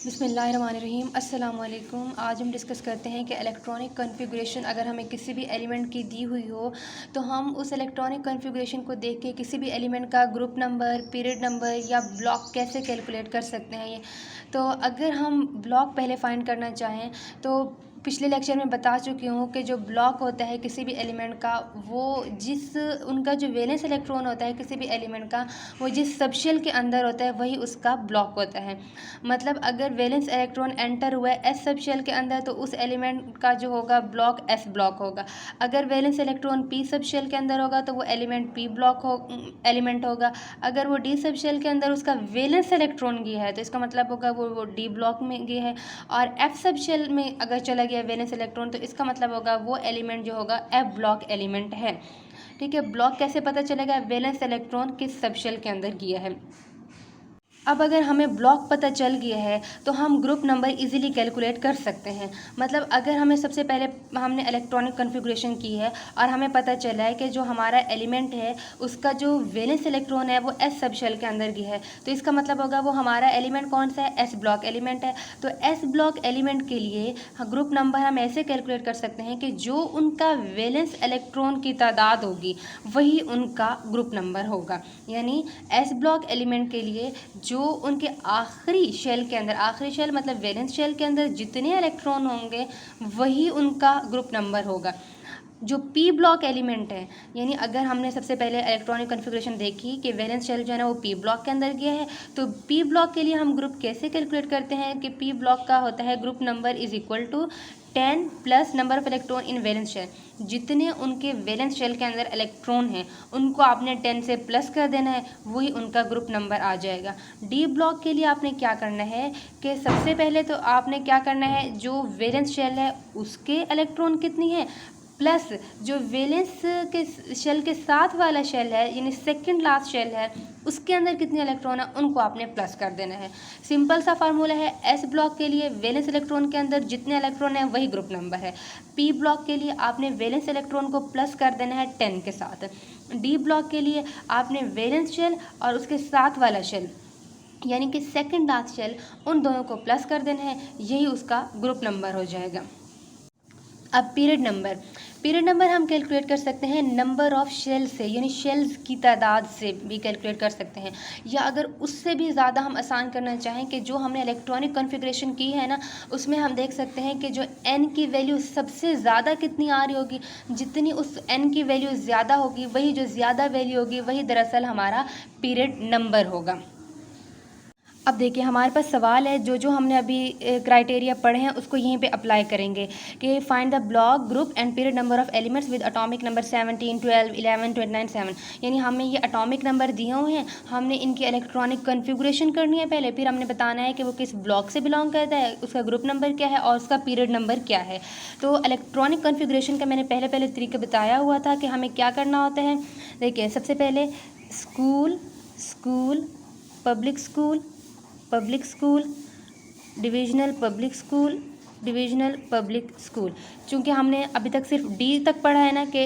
बिस्मिल्लाहिर्रहमानिर्रहीम अस्सलाम वालेकुम। आज हम डिस्कस करते हैं कि इलेक्ट्रॉनिक कॉन्फ़िगरेशन अगर हमें किसी भी एलिमेंट की दी हुई हो तो हम उस इलेक्ट्रॉनिक कॉन्फ़िगरेशन को देख के किसी भी एलिमेंट का ग्रुप नंबर, पीरियड नंबर या ब्लॉक कैसे कैलकुलेट कर सकते हैं। ये तो अगर हम ब्लॉक पहले फाइंड करना चाहें तो पिछले लेक्चर में बता चुकी हूँ कि जो ब्लॉक होता है किसी भी एलिमेंट का, वो जिस उनका जो वैलेंस इलेक्ट्रॉन होता है किसी भी एलिमेंट का, वो जिस सबशेल के अंदर होता है वही उसका ब्लॉक होता है। मतलब अगर वैलेंस इलेक्ट्रॉन एंटर हुआ है एस सब शेल के अंदर तो उस एलिमेंट का जो होगा ब्लॉक एस ब्लॉक होगा। अगर valence electron P sub shell के अंदर होगा तो वो एलिमेंट पी ब्लॉक हो एलिमेंट होगा। अगर वो डी सब शेल के अंदर उसका वैलेंस इलेक्ट्रॉन गया है तो इसका मतलब होगा वो डी ब्लॉक में गया है। और एफ सब शेल में अगर चला गया वैलेंस इलेक्ट्रॉन तो इसका मतलब होगा वो एलिमेंट जो होगा एफ ब्लॉक एलिमेंट है। ठीक है, ब्लॉक कैसे पता चलेगा? वैलेंस इलेक्ट्रॉन किस सब शेल के अंदर गया है। अब अगर हमें ब्लॉक पता चल गया है तो हम ग्रुप नंबर इजीली कैलकुलेट कर सकते हैं। मतलब अगर हमें सबसे पहले हमने इलेक्ट्रॉनिक कॉन्फ़िगरेशन की है और हमें पता चला है कि जो हमारा एलिमेंट है उसका जो वैलेंस इलेक्ट्रॉन है वो एस सब शेल के अंदर गया है, तो इसका मतलब होगा वो हमारा एलिमेंट कौन सा है? एस ब्लॉक एलिमेंट है। तो एस ब्लॉक एलिमेंट के लिए ग्रुप नंबर हम ऐसे कैलकुलेट कर सकते हैं कि जो उनका वैलेंस इलेक्ट्रॉन की तादाद होगी वही उनका ग्रुप नंबर होगा। यानी एस ब्लॉक एलिमेंट के लिए जो उनके आखिरी शेल के अंदर, आखिरी शेल मतलब वैलेंस शेल के अंदर जितने इलेक्ट्रॉन होंगे वही उनका ग्रुप नंबर होगा। जो पी ब्लॉक एलिमेंट है, यानी अगर हमने सबसे पहले इलेक्ट्रॉनिक कॉन्फ़िगरेशन देखी कि वैलेंस शेल जो है ना वो पी ब्लॉक के अंदर गया है, तो पी ब्लॉक के लिए हम ग्रुप कैसे कैलकुलेट करते हैं कि पी ब्लॉक का होता है group number is equal to 10 plus number of electron in valence shell. जितने उनके वैलेंस शेल के अंदर इलेक्ट्रॉन हैं उनको आपने 10 से प्लस कर देना है, वही उनका ग्रुप नंबर आ जाएगा। डी ब्लॉक के लिए आपने क्या करना है कि सबसे पहले तो आपने क्या करना है, जो वैलेंस शेल है उसके इलेक्ट्रॉन कितनी है प्लस जो वैलेंस के शेल के साथ वाला शेल है यानी सेकंड लास्ट शेल है उसके अंदर कितने इलेक्ट्रॉन है उनको आपने प्लस कर देना है। सिंपल सा फार्मूला है। एस ब्लॉक के लिए वैलेंस इलेक्ट्रॉन के अंदर जितने इलेक्ट्रॉन है वही ग्रुप नंबर है। पी ब्लॉक के लिए आपने वैलेंस इलेक्ट्रॉन को प्लस कर देना है 10 के साथ। डी ब्लॉक के लिए आपने वैलेंस शेल और उसके साथ वाला शेल यानी कि सेकंड लास्ट शेल उन दोनों को प्लस कर देना है, यही उसका ग्रुप नंबर हो जाएगा। अब पीरियड नंबर हम कैलकुलेट कर सकते हैं नंबर ऑफ़ शेल से, यानी शेल्स की तादाद से भी कैलकुलेट कर सकते हैं। या अगर उससे भी ज़्यादा हम आसान करना चाहें कि जो हमने इलेक्ट्रॉनिक कॉन्फ़िगरेशन की है ना उसमें हम देख सकते हैं कि जो n की वैल्यू सबसे ज़्यादा कितनी आ रही होगी, जितनी उस n की वैल्यू ज़्यादा होगी वही जो ज़्यादा वैल्यू होगी वही दरअसल हमारा पीरियड नंबर होगा। अब देखिए हमारे पास सवाल है, जो जो हमने अभी क्राइटेरिया पढ़े हैं उसको यहीं पे अप्लाई करेंगे कि find the block group and period number of elements with atomic number 17, 12, 11, 29, 7। यानी हमें ये एटॉमिक नंबर दिए हुए हैं, हमने इनकी इलेक्ट्रॉनिक कॉन्फ़िगरेशन करनी है पहले, फिर हमने बताना है कि वो किस ब्लॉक से बिलोंग करता है, उसका ग्रुप नंबर क्या है और उसका पीरियड नंबर क्या है। तो इलेक्ट्रॉनिक कॉन्फ़िगरेशन का मैंने पहले तरीका बताया हुआ था कि हमें क्या करना होता है। देखिए सबसे पहले school, public school, divisional public school. चूँकि हमने अभी तक सिर्फ डी तक पढ़ा है ना कि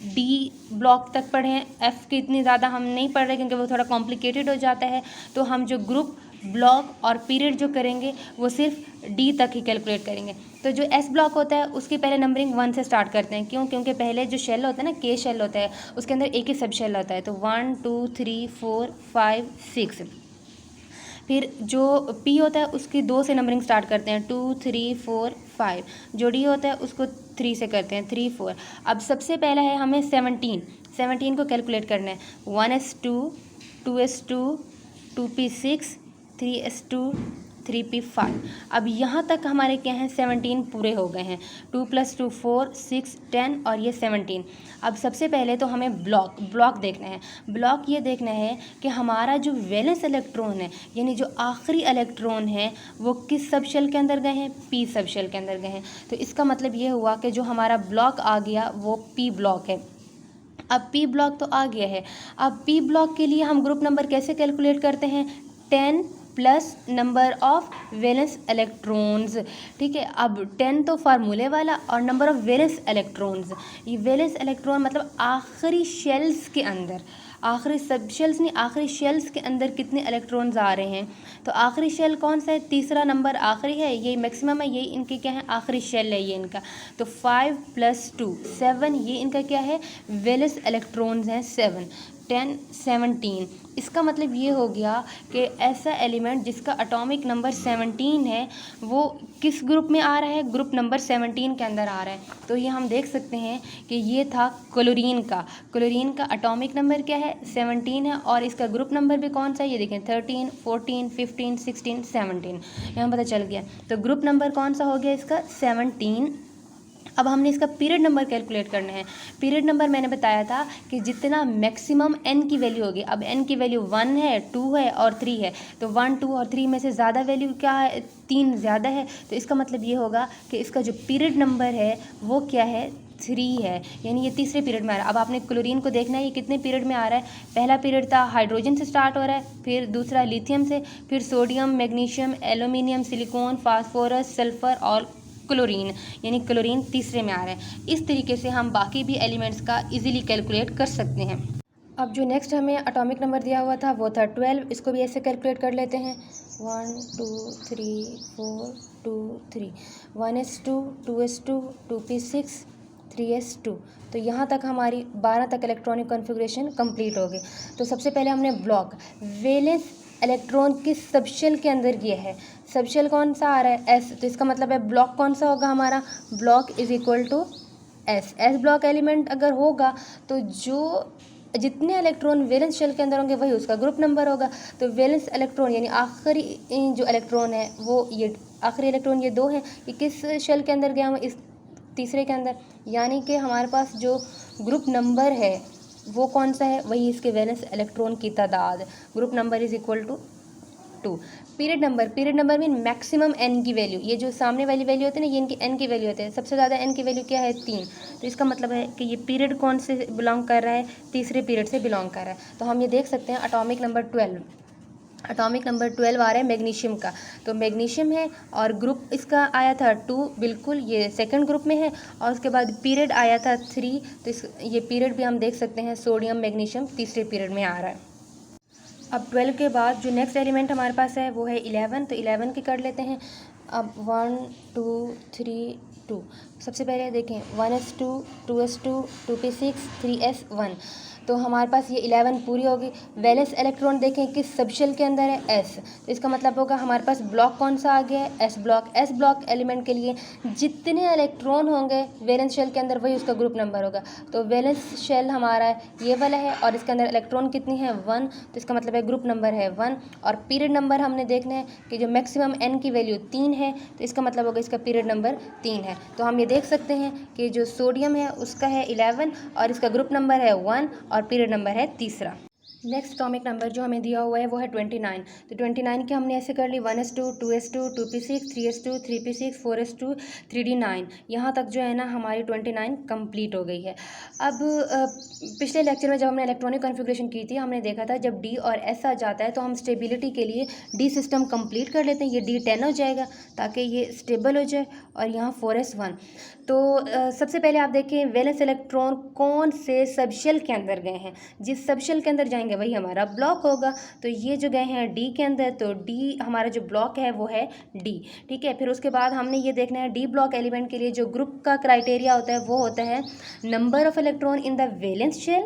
डी ब्लॉक तक पढ़े हैं, एफ़ की इतनी ज़्यादा हम नहीं पढ़ रहे क्योंकि वो थोड़ा कॉम्प्लिकेटेड हो जाता है। तो हम जो ग्रुप, ब्लॉक और पीरियड जो करेंगे वो सिर्फ डी तक ही कैलकुलेट करेंगे। तो जो एस ब्लॉक होता है उसकी पहले नंबरिंग 1 से स्टार्ट करते हैं। क्यों? क्योंकि पहले जो शेल होता है ना, के शेल होता है, उसके अंदर एक ही सब शेल होता है। तो 1 2 3 4 5 6। फिर जो पी होता है उसकी 2 से नंबरिंग स्टार्ट करते हैं, 2 3 4 5। जो डी होता है उसको 3 से करते हैं, 3 4। अब सबसे पहला है हमें 17 को कैलकुलेट करना है। 1s2, 2s2, 2p6, 3s2, 3p5। अब यहाँ तक हमारे क्या हैं, 17 पूरे हो गए हैं। 2 + 2 4 6 10 और ये 17। अब सबसे पहले तो हमें ब्लॉक देखना है। ब्लॉक ये देखना है कि हमारा जो वैलेंस इलेक्ट्रॉन है यानी जो आखिरी इलेक्ट्रॉन है वो किस सब शेल के अंदर गए हैं, पी सब शेल के अंदर गए हैं। तो इसका मतलब ये हुआ कि जो हमारा ब्लॉक आ गया वो पी ब्लॉक है। अब पी ब्लॉक तो आ गया है। अब पी ब्लॉक के लिए हम ग्रुप नंबर कैसे कैलकुलेट करते हैं? 10 plus number of valence electrons. ठीक है, अब 10 तो फार्मूले वाला और नंबर ऑफ वैलेंस इलेक्ट्रॉन्स, ये वैलेंस इलेक्ट्रॉन मतलब आखिरी शेल्स के अंदर, आखिरी सब शेल्स नहीं, आखिरी शेल्स के अंदर कितने इलेक्ट्रॉन्स आ रहे हैं। तो आखिरी शेल कौन सा है, तीसरा नंबर आखिरी है, ये मैक्सिमम है, ये इनके क्या है, आखिरी शेल है ये इनका। तो 5 + 2 7, ये इनका क्या है, वैलेंस इलेक्ट्रॉन्स हैं 7, 10 17। इसका मतलब ये हो गया कि ऐसा एलिमेंट जिसका एटॉमिक नंबर 17 है वो किस ग्रुप में आ रहा है, ग्रुप नंबर 17 के अंदर आ रहा है। तो ये हम देख सकते हैं कि ये था क्लोरीन का एटॉमिक नंबर क्या है, 17 है, और इसका ग्रुप नंबर भी कौन सा है, ये देखें 13 14 15 16 17, यहाँ पता चल गया। तो ग्रुप नंबर कौन सा हो गया इसका, 17। अब हमने इसका पीरियड नंबर कैलकुलेट करना है। पीरियड नंबर मैंने बताया था कि जितना मैक्सिमम n की वैल्यू होगी, अब n की वैल्यू 1 है, 2 है और 3 है, तो 1 2 और 3 में से ज़्यादा वैल्यू क्या है, 3 ज़्यादा है। तो इसका मतलब ये होगा कि इसका जो पीरियड नंबर है वो क्या है, 3 है, यानी ये तीसरे पीरियड में आ रहा है। अब आपने क्लोरीन को देखना है ये कितने पीरियड में आ रहा है। पहला पीरियड था हाइड्रोजन से स्टार्ट हो रहा है, फिर दूसरा लिथियम से, फिर sodium, magnesium, aluminium, silicon, phosphorus, sulphur और क्लोरीन, यानी क्लोरीन तीसरे में आ रहा है। इस तरीके से हम बाकी भी एलिमेंट्स का इजीली कैलकुलेट कर सकते हैं। अब जो नेक्स्ट हमें एटॉमिक नंबर दिया हुआ था वो था 12, इसको भी ऐसे कैलकुलेट कर लेते हैं। 1 2 3 4 2 3, 1s2 2s2 2p6 3s2। तो यहाँ तक हमारी 12 तक इलेक्ट्रॉनिक कॉन्फ़िगरेशन कंप्लीट हो गई। तो सबसे पहले हमने ब्लॉक वैलेंस इलेक्ट्रॉन किस सबशेल के अंदर किया है, सबशेल कौन सा आ रहा है, एस। तो इसका मतलब है ब्लॉक कौन सा होगा हमारा, block is equal to S. S block element अगर होगा तो जो जितने इलेक्ट्रॉन वैलेंस शेल के अंदर होंगे वही उसका ग्रुप नंबर होगा। तो वैलेंस इलेक्ट्रॉन यानी आखिरी जो इलेक्ट्रॉन है वो ये आखिरी इलेक्ट्रॉन ये 2 हैं, ये किस शेल के अंदर गया हुआ, इस तीसरे के अंदर, यानी कि हमारे पास जो ग्रुप नंबर है वो कौन सा है, वही इसके वैलेंस इलेक्ट्रॉन की तादाद। Group number is equal to 2। Period number mean maximum n की वैल्यू, ये जो सामने वाली वैल्यू होती है ना ये इनकी n की वैल्यू होती है। सबसे ज़्यादा n की वैल्यू क्या है, 3। तो इसका मतलब है कि ये पीरियड कौन से बिलोंग कर रहा है, तीसरे पीरियड से बिलोंग कर रहा है। तो हम ये देख सकते हैं एटॉमिक नंबर 12 आ रहा है मैग्नीशियम का। तो मैग्नीशियम है और ग्रुप इसका आया था 2, बिल्कुल ये सेकंड ग्रुप में है, और उसके बाद पीरियड आया था 3। तो ये पीरियड भी हम देख सकते हैं, सोडियम मैग्नीशियम तीसरे पीरियड में आ रहा है। अब 12 के बाद जो नेक्स्ट एलिमेंट हमारे पास है वो है 11। तो 11 के कर लेते हैं। अब 1 2 3 2, सबसे पहले देखें 1s2 2s2 2p6 3s1। तो हमारे पास ये 11 पूरी होगी। वैलेंस इलेक्ट्रॉन देखें किस सबशेल के अंदर है, एस। तो इसका मतलब होगा हमारे पास ब्लॉक कौन सा आ गया है, S block. S block element के लिए जितने इलेक्ट्रॉन होंगे वैलेंस शेल के अंदर वही उसका ग्रुप नंबर होगा। तो वैलेंस शेल हमारा ये वाला है और इसके अंदर इलेक्ट्रॉन कितनी है, 1। तो इसका मतलब है ग्रुप नंबर है 1। और पीरियड नंबर हमने देखना है कि जो मैक्सिमम n की वैल्यू 3 है, तो इसका मतलब होगा इसका पीरियड नंबर 3 है। तो हम ये देख सकते हैं कि जो सोडियम है उसका है 11 और इसका ग्रुप नंबर है 1 और पीरियड नंबर है तीसरा। नेक्स्ट एटॉमिक नंबर जो हमें दिया हुआ है वो है 29। तो 29 की हमने ऐसे कर ली 1s2 2s2 2p6 3s2 3p6 4s2 3d9। यहाँ तक जो है ना हमारी 29 कंप्लीट हो गई है। अब पिछले लेक्चर में जब हमने इलेक्ट्रॉनिक कॉन्फ़िगरेशन की थी हमने देखा था जब D और S आ जाता है तो हम स्टेबिलिटी के लिए D सिस्टम कंप्लीट कर लेते हैं, ये D10 हो जाएगा ताकि ये स्टेबल हो जाए, और यहाँ 4s1। तो सबसे पहले आप देखें वैलेंस इलेक्ट्रॉन कौन से सबशेल के अंदर गए हैं, जिस सबशेल के अंदर जाएंगे वही हमारा ब्लॉक होगा। तो ये जो गए हैं डी के अंदर, तो डी हमारा जो ब्लॉक है वो है डी, ठीक है। फिर उसके बाद हमने ये देखना है डी ब्लॉक एलिमेंट के लिए जो ग्रुप का क्राइटेरिया होता है वो होता है number of electron in the valence shell.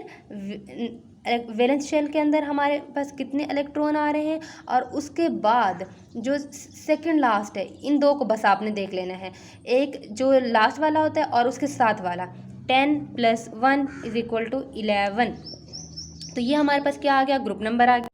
Valence shell के अंदर हमारे पास कितने इलेक्ट्रॉन आ रहे हैं, और उसके बाद जो सेकंड लास्ट है इन दो को बस आपने देख लेना है, एक जो लास्ट वाला होता है और उसके साथ वाला 10 + 1 = 11। तो ये हमारे पास क्या आ गया, ग्रुप नंबर आ गया।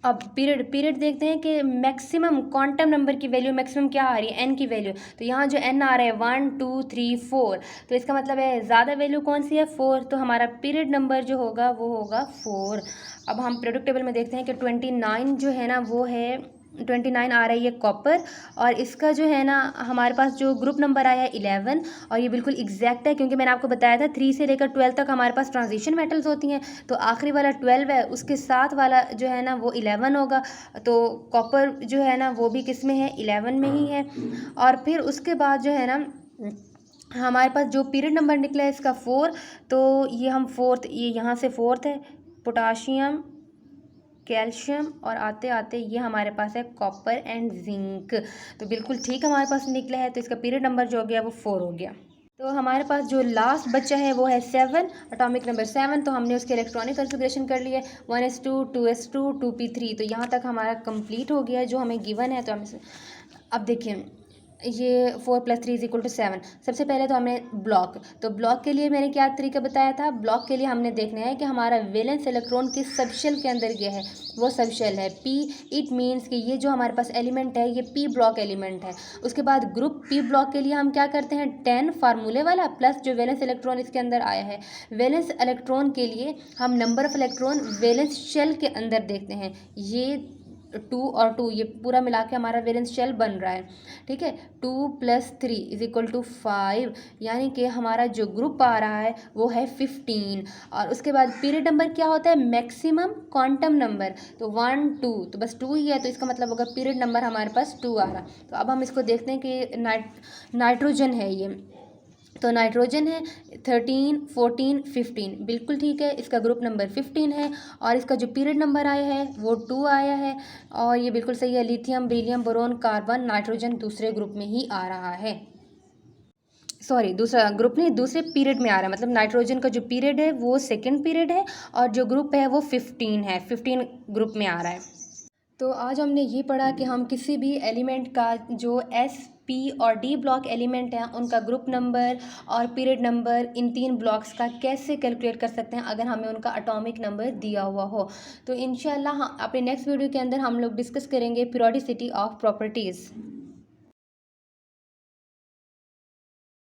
अब पीरियड देखते हैं कि मैक्सिमम क्वांटम नंबर की वैल्यू मैक्सिमम क्या आ रही है, n की वैल्यू। तो यहाँ जो n आ रहा है 1 2 3 4, तो इसका मतलब है ज़्यादा वैल्यू कौन सी है, 4। तो हमारा पीरियड नंबर जो होगा वो होगा 4। अब हम पीरियोडिक टेबल में देखते हैं कि 29 जो है ना वो है 29 आ रहा है ये कॉपर, और इसका जो है ना हमारे पास जो ग्रुप नंबर आया है 11, और ये बिल्कुल एग्जैक्ट है क्योंकि मैंने आपको बताया था 3 से लेकर 12 तक हमारे पास ट्रांजिशन मेटल्स होती हैं। तो आखिरी वाला 12 है, उसके साथ वाला जो है ना वो 11 होगा। तो कॉपर जो है ना वो भी किस में है, 11 में ही है। और फिर उसके बाद जो है ना हमारे पास जो पीरियड नंबर निकला है इसका 4। तो ये हम फोर्थ, ये यहाँ से फोर्थ है, पोटाशियम, कैल्शियम और आते आते ये हमारे पास है कॉपर एंड जिंक। तो बिल्कुल ठीक हमारे पास निकला है। तो इसका पीरियड नंबर जो हो गया वो 4 हो गया। तो हमारे पास जो लास्ट बच्चा है वो है 7, एटॉमिक नंबर 7। तो हमने उसके इलेक्ट्रॉनिक कॉन्फ़िगरेशन कर लिया 1s2 2s2 2p3। तो यहाँ तक हमारा कंप्लीट हो गया जो हमें गिवन है। तो हम अब देखिए ये 4 + 3 = 7। सबसे पहले तो हमने ब्लॉक, तो ब्लॉक के लिए मैंने क्या तरीका बताया था। ब्लॉक के लिए हमने देखना है कि हमारा वैलेंस इलेक्ट्रॉन किस सब शेल के अंदर गया है। वो सब शेल है पी। इट मीन्स कि ये जो हमारे पास एलिमेंट है ये पी ब्लॉक एलिमेंट है। उसके बाद ग्रुप पी ब्लॉक के लिए हम क्या करते हैं 10 फार्मूले वाला प्लस जो वैलेंस इलेक्ट्रॉन इसके अंदर आया है। वैलेंस इलेक्ट्रॉन के लिए हम number of electron valence shell के अंदर देखते हैं। ये 2 और 2 ये पूरा मिला के हमारा वैलेंस शेल बन रहा है। ठीक है, 2 + 3 = 5, यानी कि हमारा जो ग्रुप आ रहा है वो है 15। और उसके बाद पीरियड नंबर क्या होता है मैक्सिमम क्वांटम नंबर। तो 1 2 तो बस 2 ही है। तो इसका मतलब होगा पीरियड नंबर हमारे पास 2 आ रहा। तो अब हम इसको देखते हैं कि नाइट्रोजन है ये। तो नाइट्रोजन है 13 14 15 बिल्कुल ठीक है। इसका ग्रुप नंबर 15 है और इसका जो पीरियड नंबर आया है वो 2 आया है। और ये बिल्कुल सही है। Lithium, beryllium, boron, carbon, nitrogen दूसरे ग्रुप में ही आ रहा है। सॉरी, दूसरा ग्रुप नहीं, दूसरे पीरियड में आ रहा है। मतलब नाइट्रोजन का जो पीरियड है वो सेकेंड पीरियड है और जो ग्रुप है वो 15 है, 15 ग्रुप में आ रहा है। तो आज हमने ये पढ़ा कि हम किसी भी एलिमेंट का जो एस पी और डी ब्लॉक एलिमेंट हैं उनका ग्रुप नंबर और पीरियड नंबर इन 3 ब्लॉक्स का कैसे कैलकुलेट कर सकते हैं अगर हमें उनका एटॉमिक नंबर दिया हुआ हो। तो इंशाल्लाह अपने नेक्स्ट वीडियो के अंदर हम लोग डिस्कस करेंगे पीरियोडिसिटी ऑफ प्रॉपर्टीज़।